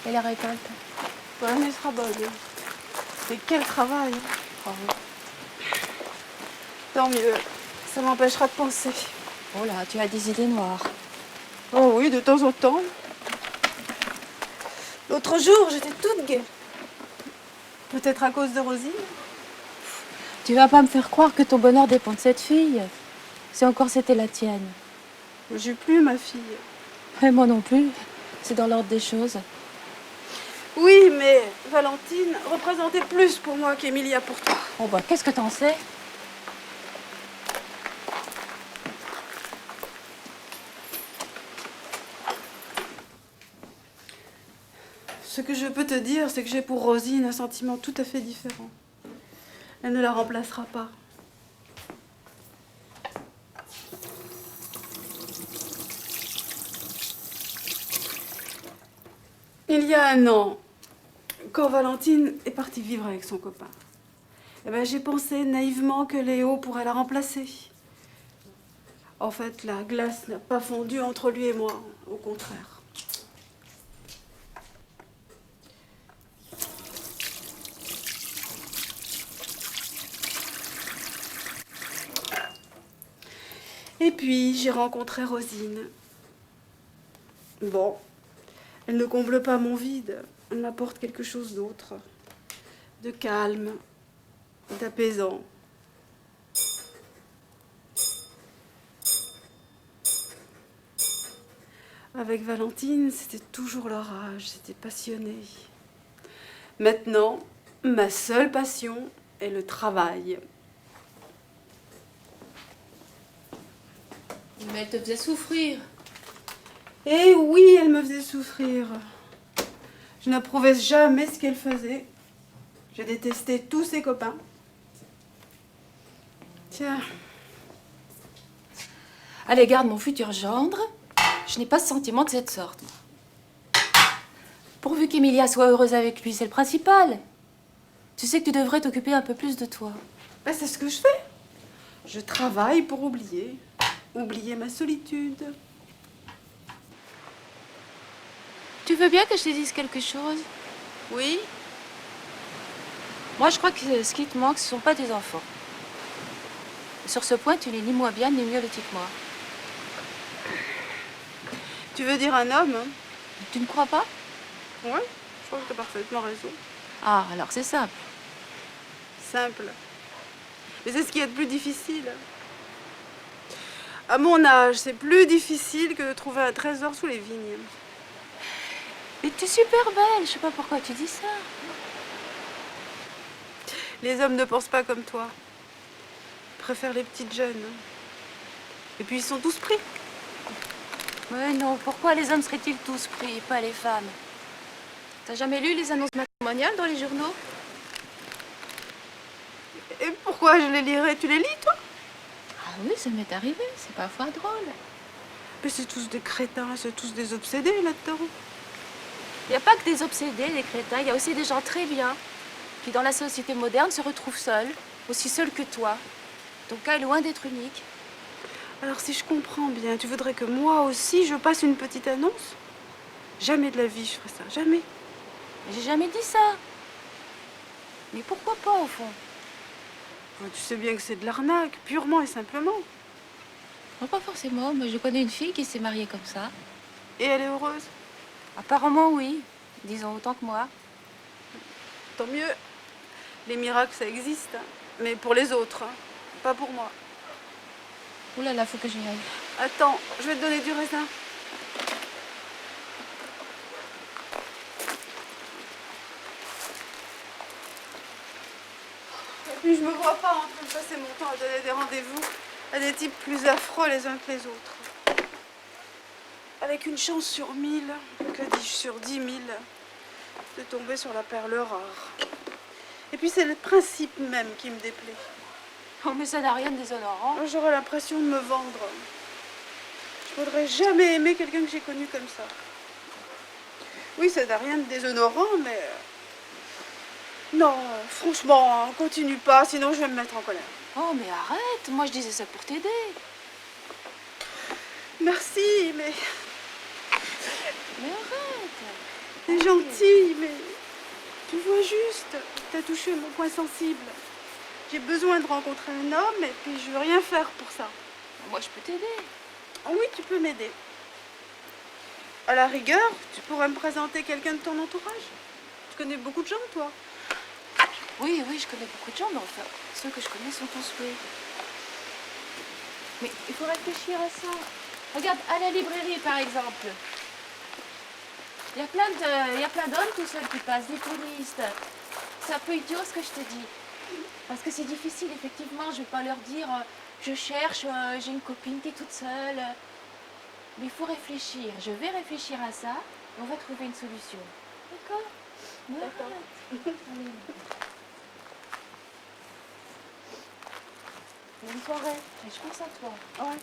Et la récolte? Ouais, mais elle sera bonne. Mais quel travail. Bravo. Tant mieux. Ça m'empêchera de penser. Oh là, tu as des idées noires. Oh oui, de temps en temps. L'autre jour, j'étais toute gaie. Peut-être à cause de Rosine. Tu vas pas me faire croire que ton bonheur dépend de cette fille. Si encore c'était la tienne. J'ai plus ma fille. Et moi non plus. C'est dans l'ordre des choses. Oui, mais Valentine représentait plus pour moi qu'Emilia pour toi. Oh bah, qu'est-ce que t'en sais? Ce que je peux te dire, c'est que j'ai pour Rosine un sentiment tout à fait différent. Elle ne la remplacera pas. Il y a un an, quand Valentine est partie vivre avec son copain, eh ben, j'ai pensé naïvement que Léo pourrait la remplacer. En fait, la glace n'a pas fondu entre lui et moi, au contraire. Et puis, j'ai rencontré Rosine. Bon, elle ne comble pas mon vide, elle m'apporte quelque chose d'autre. De calme, d'apaisant. Avec Valentine, c'était toujours l'orage, c'était passionné. Maintenant, ma seule passion est le travail. Mais elle te faisait souffrir. Et oui, elle me faisait souffrir. Je n'approuvais jamais ce qu'elle faisait. Je détestais tous ses copains. Tiens, À l'égard de mon futur gendre, je n'ai pas ce sentiment de cette sorte. Pourvu qu'Emilia soit heureuse avec lui, c'est le principal. Tu sais que tu devrais t'occuper un peu plus de toi. ben c'est ce que je fais. Je travaille pour oublier. Oublier ma solitude. Tu veux bien que je te dise quelque chose? Oui? Moi, je crois que ce qui te manque, ce sont pas tes enfants. Sur ce point, tu n'es ni moins bien, ni mieux loti que moi. Tu veux dire un homme, hein? Tu ne crois pas? Ouais, je crois que tu as parfaitement raison. Ah, alors c'est simple. Simple. Mais c'est ce qui est le plus difficile. À mon âge, c'est plus difficile que de trouver un trésor sous les vignes. Mais tu es super belle, je sais pas pourquoi tu dis ça. Les hommes ne pensent pas comme toi. Ils préfèrent les petites jeunes. Et puis ils sont tous pris. Ouais, non, pourquoi les hommes seraient-ils tous pris et pas les femmes? T'as jamais lu les annonces matrimoniales dans les journaux? Et pourquoi je les lirais? Tu les lis, toi? Ah oui, ça m'est arrivé, c'est parfois drôle. Mais c'est tous des crétins, c'est tous des obsédés là-dedans. Il n'y a pas que des obsédés, des crétins, il y a aussi des gens très bien qui, dans la société moderne, se retrouvent seuls, aussi seuls que toi. Ton cas est loin d'être unique. Alors si je comprends bien, tu voudrais que moi aussi je passe une petite annonce? Jamais de la vie je ferais ça, jamais. J'ai jamais dit ça. Mais pourquoi pas, au fond? Tu sais bien que c'est de l'arnaque, purement et simplement. Non, pas forcément, mais je connais une fille qui s'est mariée comme ça. Et elle est heureuse? Apparemment, oui. Disons autant que moi. Tant mieux. Les miracles, ça existe. Hein. Mais pour les autres, hein. Pas pour moi. Ouh là là, faut que j'y aille. Attends, je vais te donner du raisin. Et puis je me vois pas en train de passer mon temps à donner des rendez-vous à des types plus affreux les uns que les autres. Avec une chance sur 1000, que dis-je, sur 10 000, de tomber sur la perle rare. Et puis c'est le principe même qui me déplaît. Oh, mais ça n'a rien de déshonorant. J'aurais l'impression de me vendre. Je voudrais jamais aimer quelqu'un que j'ai connu comme ça. Oui, ça n'a rien de déshonorant, mais... Non, franchement, continue pas, sinon je vais me mettre en colère. Oh, mais arrête. Moi, je disais ça pour t'aider. Merci, mais... Mais arrête. Déjà, gentil, mais tu vois juste, t'as touché mon point sensible. J'ai besoin de rencontrer un homme et puis je veux rien faire pour ça. Moi, je peux t'aider. Oui, tu peux m'aider. À la rigueur, tu pourrais me présenter quelqu'un de ton entourage. Tu connais beaucoup de gens, toi. Oui, oui, je connais beaucoup de gens, mais enfin, ceux que je connais sont tous doués. Mais il faut réfléchir à ça. Regarde, à la librairie, par exemple. Il y a plein d'hommes tout seuls qui passent, des touristes. C'est un peu idiot ce que je te dis. Parce que c'est difficile, effectivement. Je vais pas leur dire, je cherche, j'ai une copine qui est toute seule. Mais il faut réfléchir. Je vais réfléchir à ça et on va trouver une solution. D'accord? D'accord. Allez. Bonne soirée. Et je pense à toi. Ouais.